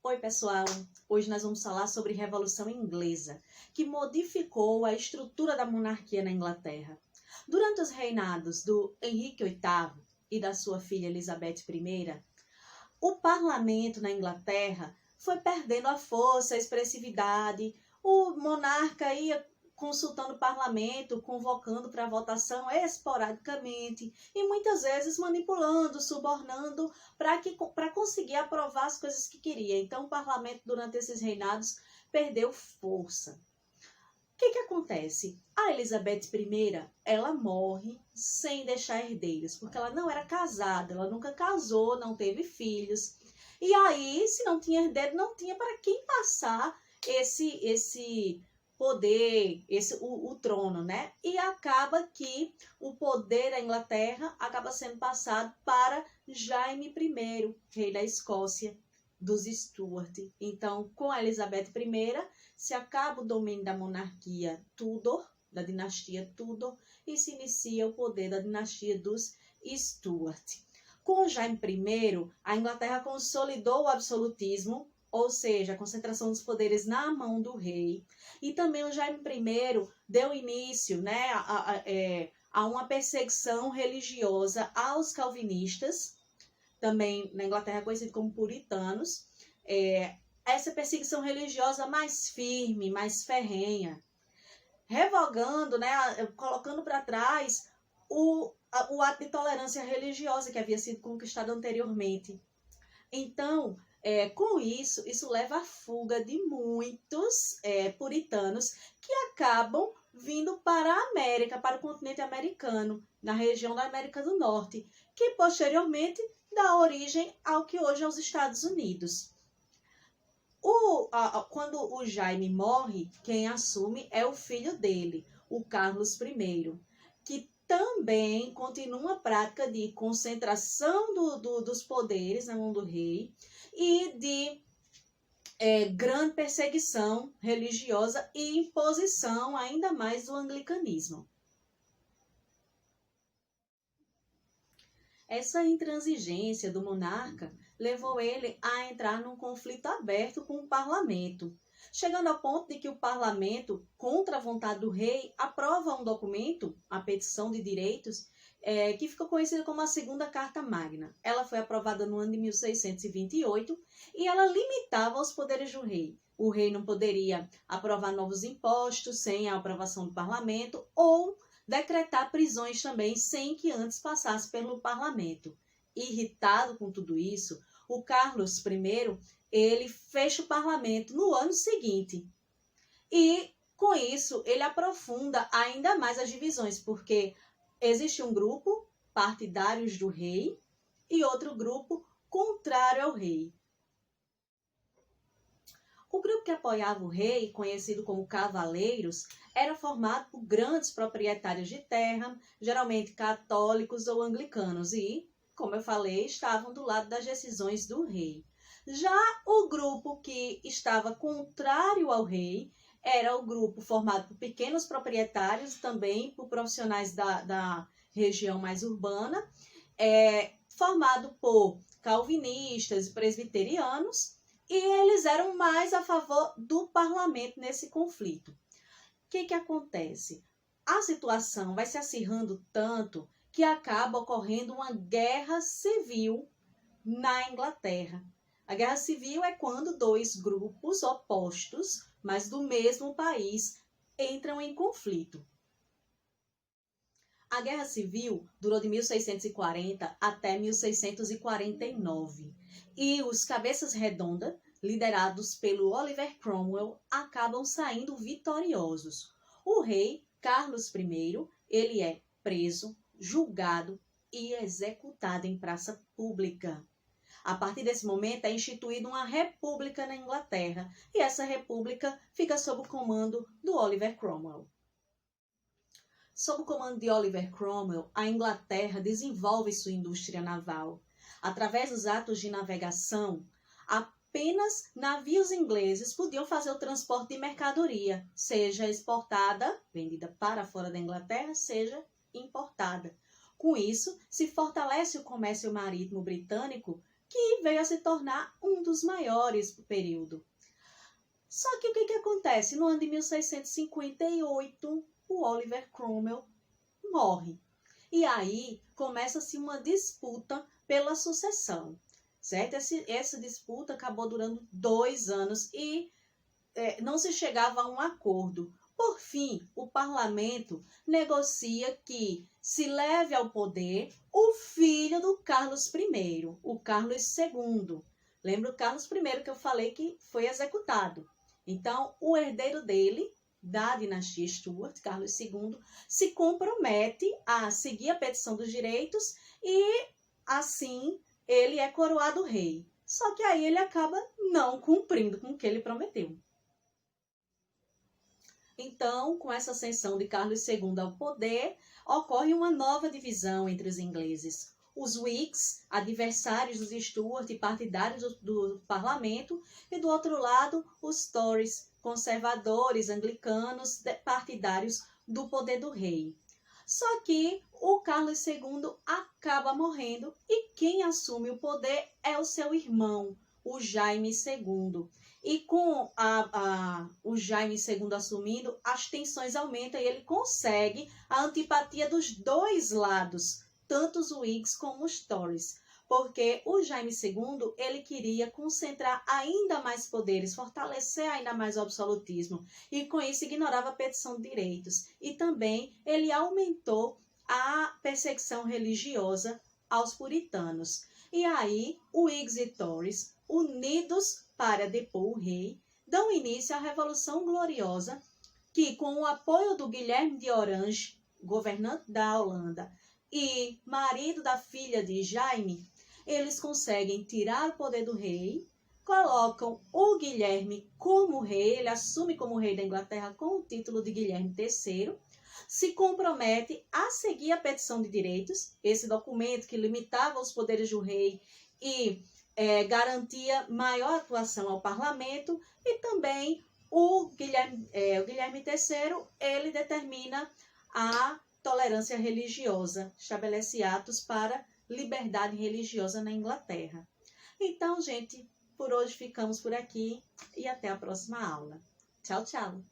Oi, pessoal! Hoje nós vamos falar sobre Revolução Inglesa, que modificou a estrutura da monarquia na Inglaterra. Durante os reinados do Henrique VIII e da sua filha Elizabeth I, o parlamento na Inglaterra foi perdendo a força, a expressividade. O monarca ia consultando o parlamento, convocando para votação esporadicamente e muitas vezes manipulando, subornando para conseguir aprovar as coisas que queria. Então o parlamento durante esses reinados perdeu força. O que acontece? A Elizabeth I, ela morre sem deixar herdeiros, porque ela não era casada, ela nunca casou, não teve filhos. E aí, se não tinha herdeiro, não tinha para quem passar esse poder, o trono, né? E acaba que o poder da Inglaterra acaba sendo passado para Jaime I, rei da Escócia, dos Stuart. Então, com a Elizabeth I, se acaba o domínio da monarquia Tudor, da dinastia Tudor, e se inicia o poder da dinastia dos Stuart. Com Jaime I, a Inglaterra consolidou o absolutismo, ou seja, a concentração dos poderes na mão do rei. E também o Jaime I deu início, né, a uma perseguição religiosa aos calvinistas, também na Inglaterra conhecido como puritanos. Essa perseguição religiosa mais firme, mais ferrenha, revogando, né, colocando para trás o ato de tolerância religiosa que havia sido conquistado anteriormente. Então, com isso leva à fuga de muitos puritanos que acabam vindo para a América, para o continente americano, na região da América do Norte, que posteriormente dá origem ao que hoje é os Estados Unidos. Quando o Jaime morre, quem assume é o filho dele, o Carlos I, que também continua a prática de concentração dos poderes na mão do rei e de grande perseguição religiosa e imposição ainda mais do anglicanismo. Essa intransigência do monarca levou ele a entrar num conflito aberto com o parlamento, chegando ao ponto de que o parlamento, contra a vontade do rei, aprova um documento, a Petição de Direitos, que ficou conhecida como a Segunda Carta Magna. Ela foi aprovada no ano de 1628 e ela limitava os poderes do rei. O rei não poderia aprovar novos impostos sem a aprovação do parlamento ou decretar prisões também sem que antes passasse pelo parlamento. Irritado com tudo isso, o Carlos I, ele fecha o parlamento no ano seguinte. E, com isso, ele aprofunda ainda mais as divisões, porque existe um grupo, partidários do rei, e outro grupo contrário ao rei. O grupo que apoiava o rei, conhecido como cavaleiros, era formado por grandes proprietários de terra, geralmente católicos ou anglicanos, e, como eu falei, estavam do lado das decisões do rei. Já o grupo que estava contrário ao rei era o grupo formado por pequenos proprietários, também por profissionais da região mais urbana, formado por calvinistas e presbiterianos, e eles eram mais a favor do parlamento nesse conflito. O que acontece? A situação vai se acirrando tanto que acaba ocorrendo uma guerra civil na Inglaterra. A guerra civil é quando dois grupos opostos, mas do mesmo país, entram em conflito. A Guerra Civil durou de 1640 até 1649 e os cabeças redondas, liderados pelo Oliver Cromwell, acabam saindo vitoriosos. O rei Carlos I, ele é preso, julgado e executado em praça pública. A partir desse momento é instituída uma república na Inglaterra e essa república fica sob o comando do Oliver Cromwell. Sob o comando de Oliver Cromwell, a Inglaterra desenvolve sua indústria naval. Através dos atos de navegação, apenas navios ingleses podiam fazer o transporte de mercadoria, seja exportada, vendida para fora da Inglaterra, seja importada. Com isso, se fortalece o comércio marítimo britânico que veio a se tornar um dos maiores do período. Só que o que acontece? No ano de 1658, o Oliver Cromwell morre. E aí começa-se uma disputa pela sucessão, certo? Essa disputa acabou durando 2 anos e não se chegava a um acordo. Por fim, o parlamento negocia que se leve ao poder o filho do Carlos I, o Carlos II. Lembra o Carlos I que eu falei que foi executado? Então, o herdeiro dele, da dinastia Stuart, Carlos II, se compromete a seguir a petição dos direitos e, assim, ele é coroado rei. Só que aí ele acaba não cumprindo com o que ele prometeu. Então, com essa ascensão de Carlos II ao poder, ocorre uma nova divisão entre os ingleses. Os Whigs, adversários dos Stuart e partidários do parlamento, e do outro lado, os Tories, conservadores, anglicanos, partidários do poder do rei. Só que o Carlos II acaba morrendo e quem assume o poder é o seu irmão, o Jaime II. E com o Jaime II assumindo, as tensões aumentam e ele consegue a antipatia dos dois lados, tanto os Whigs como os Tories, porque o Jaime II ele queria concentrar ainda mais poderes, fortalecer ainda mais o absolutismo e com isso ignorava a petição de direitos. E também ele aumentou a perseguição religiosa aos puritanos. E aí, Whigs e Tories, unidos para depor o rei, dão início à Revolução Gloriosa, que com o apoio do Guilherme de Orange, governante da Holanda, e marido da filha de Jaime, eles conseguem tirar o poder do rei, colocam o Guilherme como rei, ele assume como rei da Inglaterra com o título de Guilherme III, se compromete a seguir a petição de direitos, esse documento que limitava os poderes do rei e garantia maior atuação ao parlamento, e também o Guilherme III, ele determina a tolerância religiosa, estabelece atos para liberdade religiosa na Inglaterra. Então, gente, por hoje ficamos por aqui e até a próxima aula. Tchau, tchau!